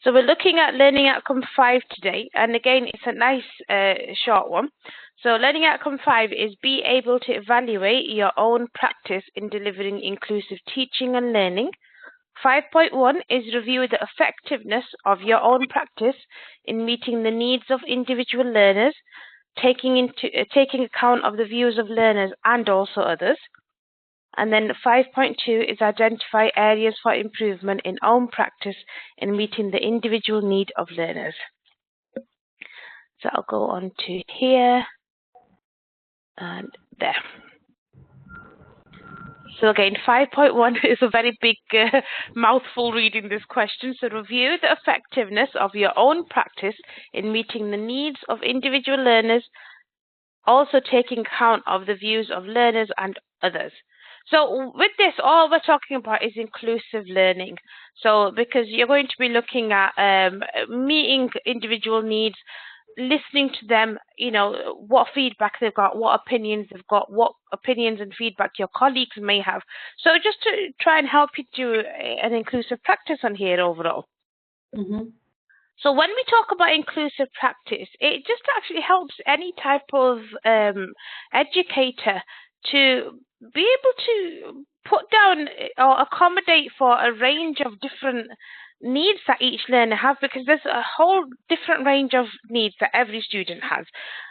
So we're looking at learning outcome 5 today, and again, it's a nice short one. So learning outcome 5 is be able to evaluate your own practice in delivering inclusive teaching and learning. 5.1 is review the effectiveness of your own practice in meeting the needs of individual learners, taking account of the views of learners and also others. And then 5.2 is identify areas for improvement in own practice in meeting the individual need of learners. So I'll go on to here and there. So again, 5.1 is a very big mouthful reading this question. So review the effectiveness of your own practice in meeting the needs of individual learners, also taking account of the views of learners and others. So with this, all we're talking about is inclusive learning. So because you're going to be looking at meeting individual needs, listening to them, you know, what feedback they've got, what opinions they've got, what opinions and feedback your colleagues may have. So just to try and help you do an inclusive practice on here overall. So when we talk about inclusive practice, it just actually helps any type of educator to be able to put down or accommodate for a range of different needs that each learner have, because there's a whole different range of needs that every student has,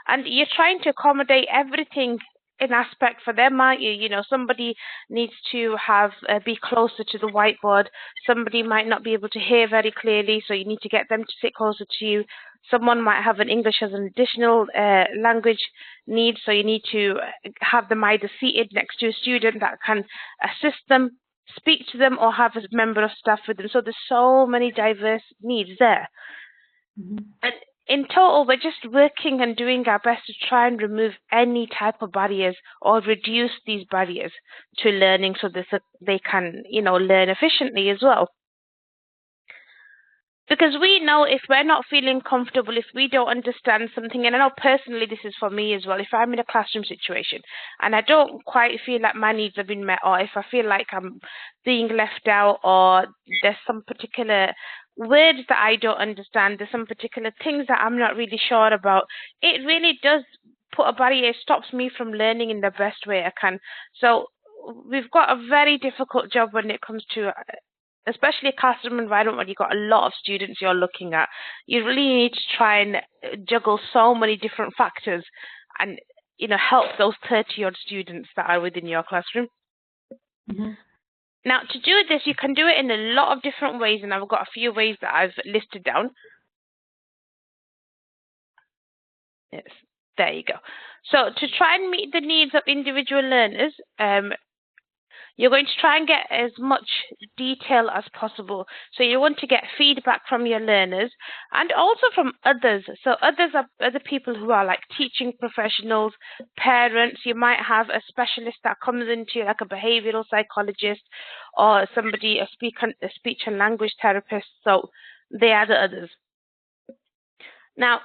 and you're trying to accommodate everything in aspect for them, aren't you? You know, somebody needs to have be closer to the whiteboard. Somebody might not be able to hear very clearly, so you need to get them to sit closer to you. Someone might have an English as an additional language need, so you need to have them either seated next to a student that can assist them, speak to them, or have a member of staff with them. So there's so many diverse needs there. And in total, we're just working and doing our best to try and remove any type of barriers or reduce these barriers to learning so that they can, you know, learn efficiently as well. Because we know if we're not feeling comfortable, if we don't understand something, and I know personally this is for me as well, if I'm in a classroom situation and I don't quite feel like my needs have been met, or if I feel like I'm being left out, or there's some particular words that I don't understand, there's some particular things that I'm not really sure about, it really does put a barrier. It stops me from learning in the best way I can. So we've got a very difficult job when it comes to especially a classroom environment where you've got a lot of students you're looking at. You really need to try and juggle so many different factors and, you know, help those 30-odd students that are within your classroom. Now, to do this, you can do it in a lot of different ways, and I've got a few ways that I've listed down. Yes, there you go. So to try and meet the needs of individual learners, you're going to try and get as much detail as possible. So you want to get feedback from your learners and also from others. So others are other people who are like teaching professionals, parents. You might have a specialist that comes into, like a behavioral psychologist, or somebody, a speech and language therapist. So they are the others. Now,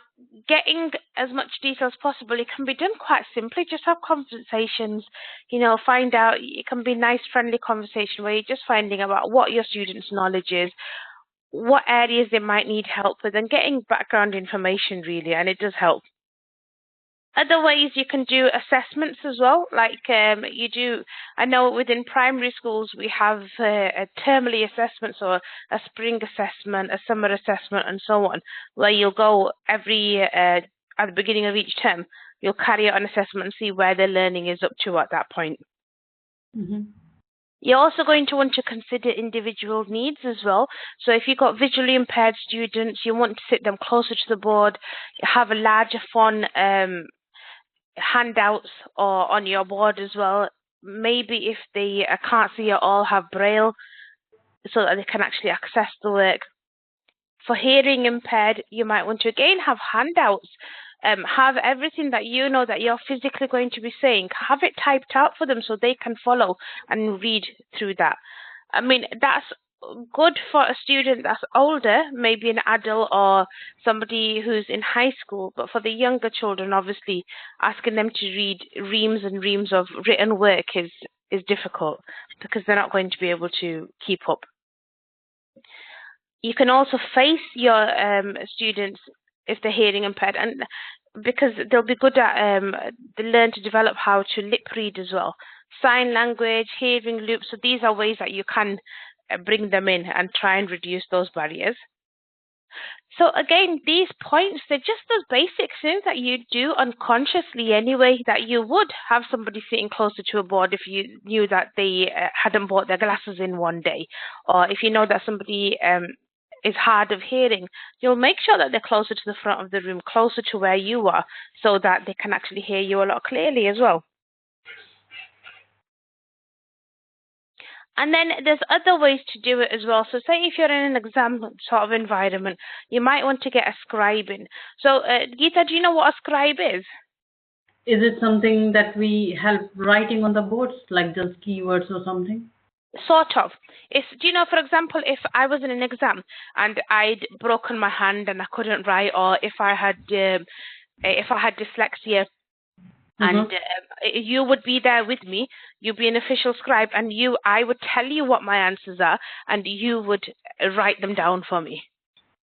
getting as much detail as possible, it can be done quite simply. Just have conversations, you know, find out. It can be nice, friendly conversation where you're just finding about what your students' knowledge is, what areas they might need help with, and getting background information really, and it does help. Other ways you can do assessments as well, like you do. I know within primary schools we have a termly assessment, or a spring assessment, a summer assessment, and so on, where you'll go every at the beginning of each term, you'll carry out an assessment and see where their learning is up to at that point. You're also going to want to consider individual needs as well. So if you've got visually impaired students, you want to sit them closer to the board, have a larger font, handouts or on your board as well. Maybe if they can't see at all, have braille so that they can actually access the work. For hearing impaired, you might want to again have handouts. Have everything that you know that you're physically going to be saying, have it typed out for them so they can follow and read through that. I mean, that's good for a student that's older, maybe an adult or somebody who's in high school, but for the younger children, obviously, asking them to read reams and reams of written work is difficult because they're not going to be able to keep up. You can also face your students if they're hearing impaired, and because they'll be good at they learn to develop how to lip read as well, sign language, hearing loops. So these are ways that you can bring them in and try and reduce those barriers. So again, these points, they're just those basic things that you do unconsciously anyway, that you would have somebody sitting closer to a board if you knew that they hadn't bought their glasses in one day, or if you know that somebody is hard of hearing, you'll make sure that they're closer to the front of the room, closer to where you are, so that they can actually hear you a lot clearly as well. And then there's other ways to do it as well. So say if you're in an exam sort of environment, you might want to get a scribe in. So Geeta, do you know what a scribe is? Is it something that we help writing on the boards, like just keywords or something? Sort of. Do you know, for example, if I was in an exam and I'd broken my hand and I couldn't write, or if I had dyslexia, and you would be there with me, you'd be an official scribe, and I would tell you what my answers are, and you would write them down for me.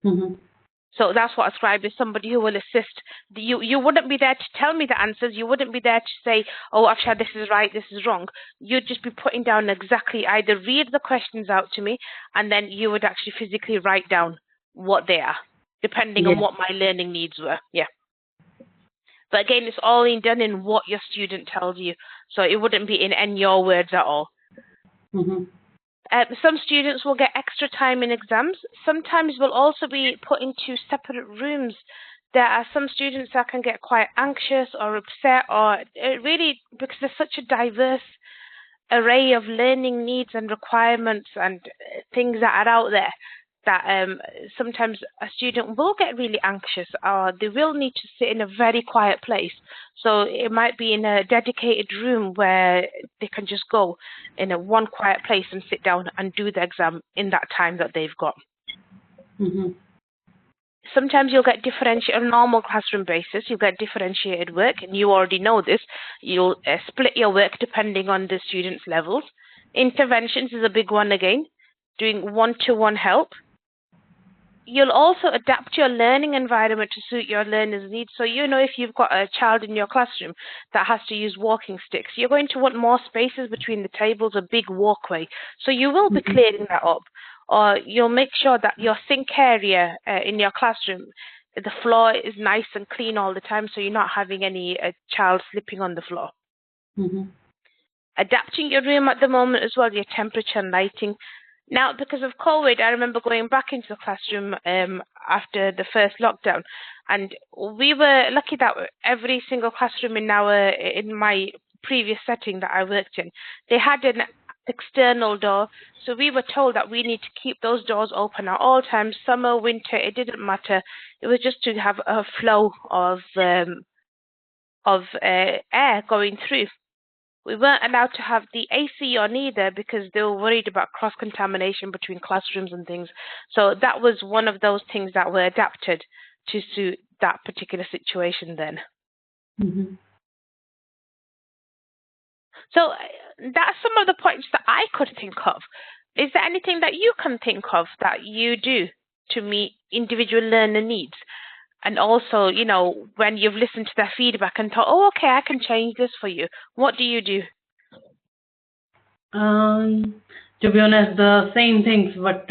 So that's what a scribe is, somebody who will assist. You wouldn't be there to tell me the answers. You wouldn't be there to say, oh, actually, this is right, this is wrong. You'd just be putting down exactly, either read the questions out to me, and then you would actually physically write down what they are, depending on what my learning needs were. Yeah. But again, it's all done in what your student tells you. So it wouldn't be in your words at all. Some students will get extra time in exams. Sometimes will also be put into separate rooms. There are some students that can get quite anxious or upset, or really, because there's such a diverse array of learning needs and requirements and things that are out there, that sometimes a student will get really anxious, or they will need to sit in a very quiet place. So it might be in a dedicated room where they can just go in one quiet place and sit down and do the exam in that time that they've got. Sometimes you'll get differentiated on a normal classroom basis. You'll get differentiated work, and you already know this. You'll split your work depending on the students' levels. Interventions is a big one again, doing one-to-one help. You'll also adapt your learning environment to suit your learners' needs. So, if you've got a child in your classroom that has to use walking sticks, you're going to want more spaces between the tables, a big walkway. So you will be clearing that up. Or you'll make sure that your sink area in your classroom, the floor is nice and clean all the time, so you're not having any child slipping on the floor. Adapting your room at the moment as well, your temperature and lighting. Now, because of COVID, I remember going back into the classroom after the first lockdown, and we were lucky that every single classroom in my previous setting that I worked in, they had an external door. So we were told that we need to keep those doors open at all times, summer, winter, it didn't matter. It was just to have a flow of air going through. We weren't allowed to have the AC on either because they were worried about cross-contamination between classrooms and things. So that was one of those things that were adapted to suit that particular situation then. So that's some of the points that I could think of. Is there anything that you can think of that you do to meet individual learner needs? And also, when you've listened to their feedback and thought, oh, okay, I can change this for you. What do you do? To be honest, the same things what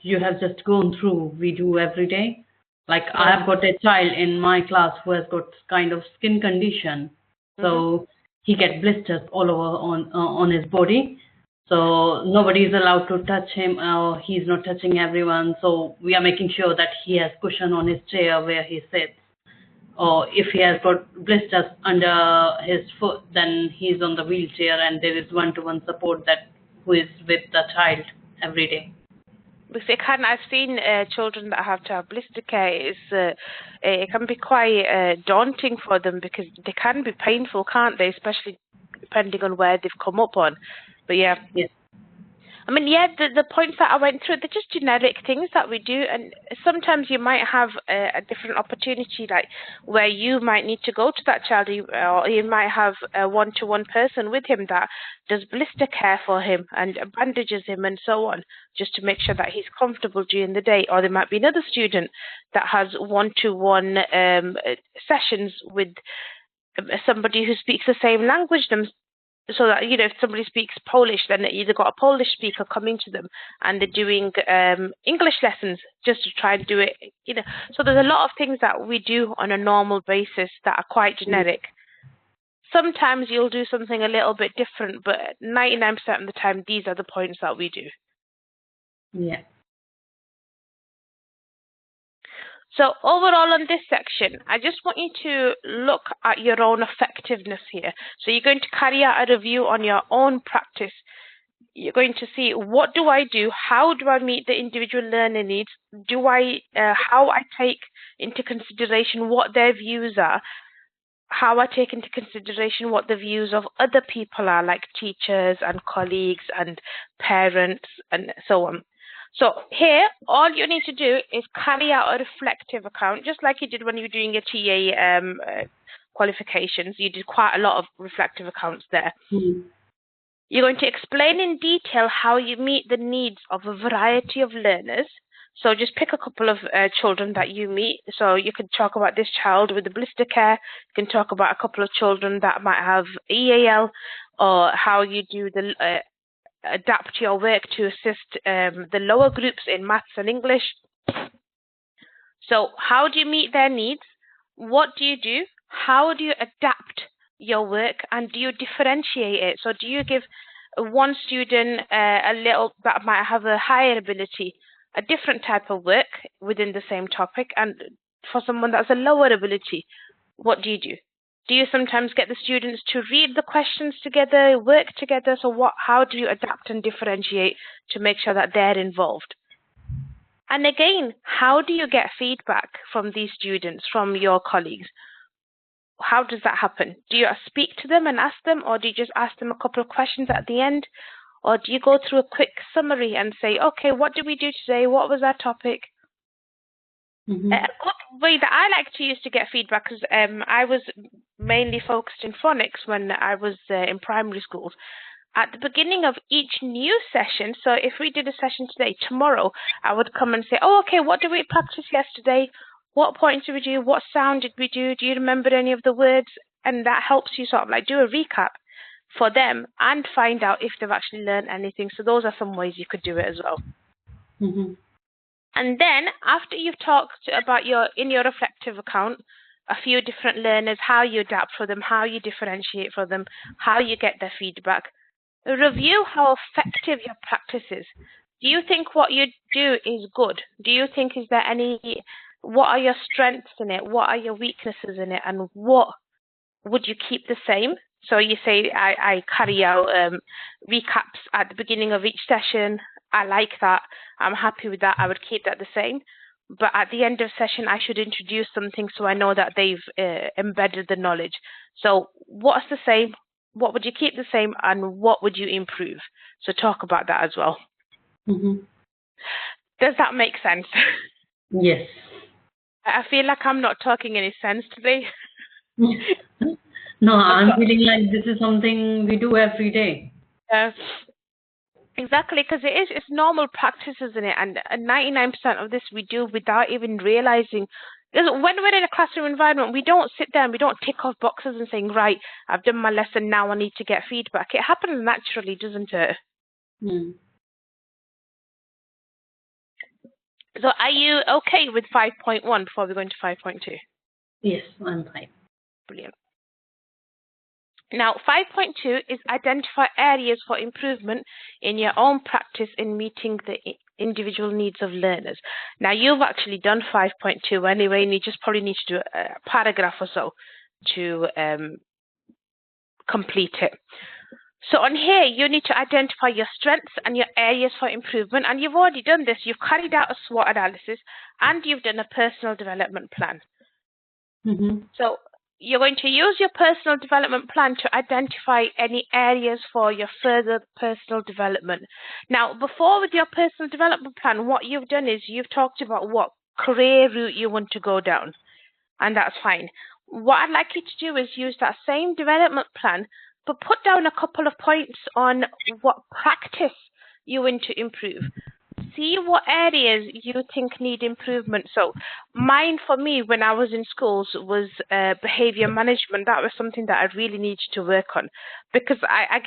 you have just gone through, we do every day. Like I've got a child in my class who has got kind of skin condition. So he gets blisters all over on his body. So nobody is allowed to touch him, or he's not touching everyone. So we are making sure that he has cushion on his chair where he sits. Or if he has got blisters under his foot, then he's on the wheelchair, and there is one-to-one support that who is with the child every day. Because I've seen children that have to have blister care. It can be quite daunting for them because they can be painful, can't they? Especially depending on where they've come up on. But yeah. Yes. I mean, yeah, the points that I went through, they're just generic things that we do. And sometimes you might have a different opportunity, like where you might need to go to that child, or you might have a one-to-one person with him that does blister care for him and bandages him and so on, just to make sure that he's comfortable during the day. Or there might be another student that has one-to-one sessions with somebody who speaks the same language so that, you know, if somebody speaks Polish, then they either got a Polish speaker coming to them and they're doing English lessons just to try and do it, you know. So there's a lot of things that we do on a normal basis that are quite generic. Sometimes you'll do something a little bit different, but 99% of the time, these are the points that we do. Yeah. So overall on this section, I just want you to look at your own effectiveness here. So you're going to carry out a review on your own practice. You're going to see, what do I do? How do I meet the individual learner needs? How I take into consideration what their views are? How I take into consideration what the views of other people are, like teachers and colleagues and parents and so on. So here, all you need to do is carry out a reflective account, just like you did when you were doing your TA qualifications. You did quite a lot of reflective accounts there. You're going to explain in detail how you meet the needs of a variety of learners. So just pick a couple of children that you meet. So you can talk about this child with the blister care. You can talk about a couple of children that might have EAL, or how you do the adapt your work to assist the lower groups in maths and English. So how do you meet their needs? What do you do? How do you adapt your work, and do you differentiate it? So do you give one student a little that might have a higher ability, a different type of work within the same topic, and for someone that's a lower ability, what do you do? Do you sometimes get the students to read the questions together, work together? So how do you adapt and differentiate to make sure that they're involved? And again, how do you get feedback from these students, from your colleagues? How does that happen? Do you speak to them and ask them, or do you just ask them a couple of questions at the end? Or do you go through a quick summary and say, okay, what did we do today? What was our topic? A good way that I like to use to get feedback, because I was mainly focused in phonics when I was in primary schools. At the beginning of each new session, so if we did a session today, tomorrow, I would come and say, oh, okay, what did we practice yesterday? What points did we do? What sound did we do? Do you remember any of the words? And that helps you sort of like do a recap for them and find out if they've actually learned anything. So those are some ways you could do it as well. And then after you've talked about in your reflective account, a few different learners, how you adapt for them, how you differentiate for them, how you get their feedback, review how effective your practice is. Do you think what you do is good? Do you think, what are your strengths in it? What are your weaknesses in it? And what would you keep the same? So you say, I carry out recaps at the beginning of each session. I like that. I'm happy with that. I would keep that the same. But at the end of session, I should introduce something so I know that they've embedded the knowledge. So what's the same? What would you keep the same, and what would you improve? So talk about that as well. Does that make sense? Yes. I feel like I'm not talking any sense today. No, I'm feeling like this is something we do every day. Exactly, because it's normal practice, isn't it? And 99% of this we do without even realizing. Because when we're in a classroom environment, we don't sit there and we don't tick off boxes and saying, right, I've done my lesson, now I need to get feedback. It happens naturally, doesn't it? So are you okay with 5.1 before we go into 5.2? Yes, I'm fine. Brilliant. Now, 5.2 is identify areas for improvement in your own practice in meeting the individual needs of learners. Now, you've actually done 5.2 anyway, and you just probably need to do a paragraph or so to complete it. So on here, you need to identify your strengths and your areas for improvement, and you've already done this. You've carried out a SWOT analysis, and you've done a personal development plan. So you're going to use your personal development plan to identify any areas for your further personal development. Now, before with your personal development plan, what you've done is you've talked about what career route you want to go down, and that's fine. What I'd like you to do is use that same development plan, but put down a couple of points on what practice you want to improve. See what areas you think need improvement. So mine, for me, when I was in schools, was behavior management. That was something that I really needed to work on, because I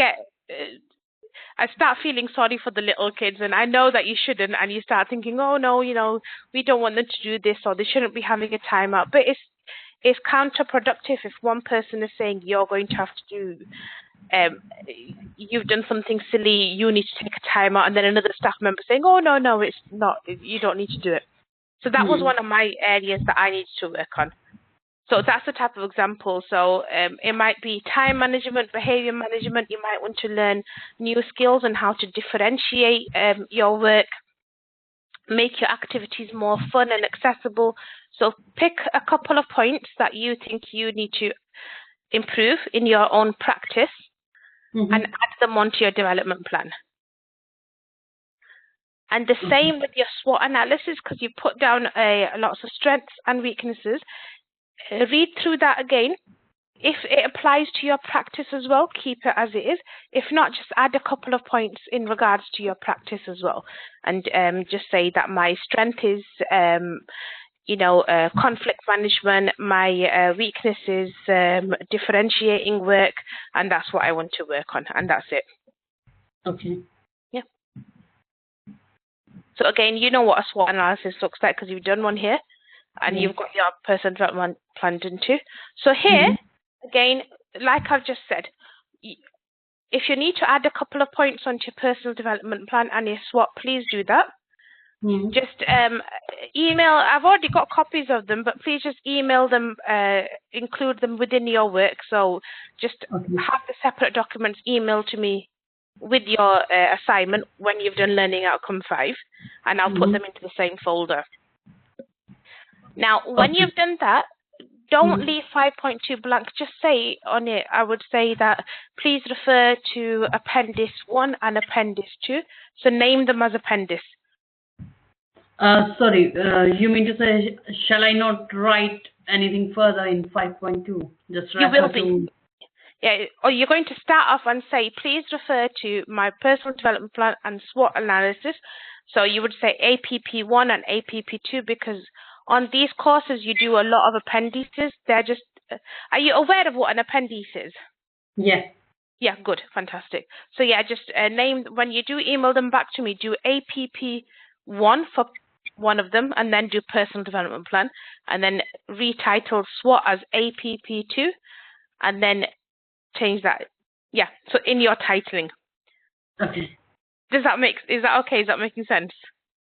start feeling sorry for the little kids, and I know that you shouldn't, and you start thinking, oh no, we don't want them to do this, or they shouldn't be having a timeout. But it's counterproductive if one person is saying you're going to have to do, you've done something silly, you need to take a time out, and then another staff member saying, oh no, it's not, you don't need to do it. So that was one of my areas that I needed to work on. So that's the type of example. So it might be time management, behavior management. You might want to learn new skills and how to differentiate your work, make your activities more fun and accessible. So pick a couple of points that you think you need to improve in your own practice, and add them onto your development plan. And the same with your SWOT analysis, because you put down lots of strengths and weaknesses. Read through that again. If it applies to your practice as well, keep it as it is. If not, just add a couple of points in regards to your practice as well. And just say that my strength is, conflict management, my weakness is differentiating work, and that's what I want to work on, and that's it. Okay. Yeah. So again, you know what a SWOT analysis looks like because you've done one here, and you've got your personal development plan done too. So here, again, like I've just said, if you need to add a couple of points onto your personal development plan and your SWOT, please do that. Just email, I've already got copies of them, but please just email them, include them within your work. So just have the separate documents emailed to me with your assignment when you've done Learning Outcome 5, and I'll put them into the same folder. Now, when you've done that, don't leave 5.2 blank. Just say on it, I would say that please refer to Appendix 1 and Appendix 2. So name them as Appendix. Sorry, you mean to say, shall I not write anything further in 5.2? Just refer you will be. Yeah, or you're going to start off and say, please refer to my personal development plan and SWOT analysis. So you would say APP1 and APP2, because on these courses you do a lot of appendices. They're just, are you aware of what an appendix is? Yeah. Yeah, good, fantastic. So yeah, just name, when you do email them back to me, do APP1 for one of them, and then do personal development plan, and then retitle SWOT as APP2, and then change that. Yeah, so in your titling. Okay. Is that okay? Is that making sense?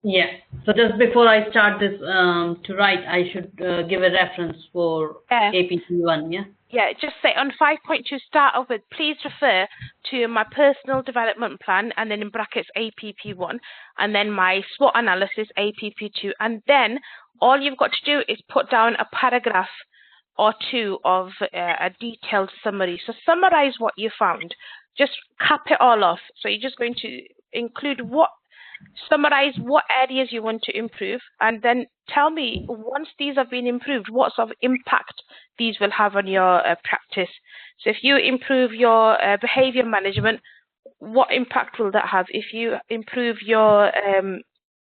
Yeah. So just before I start this to write, I should give a reference for APP1, yeah? Yeah, just say on 5.2, start off with, please refer to my personal development plan, and then in brackets APP1, and then my SWOT analysis APP2, and then all you've got to do is put down a paragraph or two of a detailed summary. So summarize what you found. Just cap it all off. So you're just going to include summarize what areas you want to improve, and then tell me, once these have been improved, what sort of impact these will have on your practice. So if you improve your behavior management, what impact will that have? If you improve your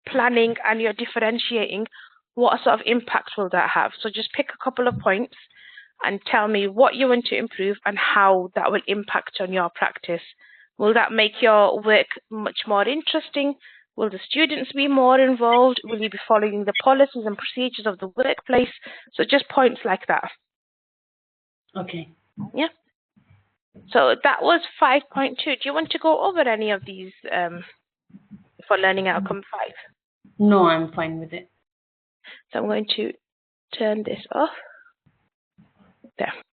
planning and your differentiating, what sort of impact will that have? So just pick a couple of points and tell me what you want to improve and how that will impact on your practice. Will that make your work much more interesting? Will the students be more involved? Will you be following the policies and procedures of the workplace? So just points like that. Okay. Yeah. So that was 5.2. Do you want to go over any of these for Learning Outcome 5? No, I'm fine with it. So I'm going to turn this off. There.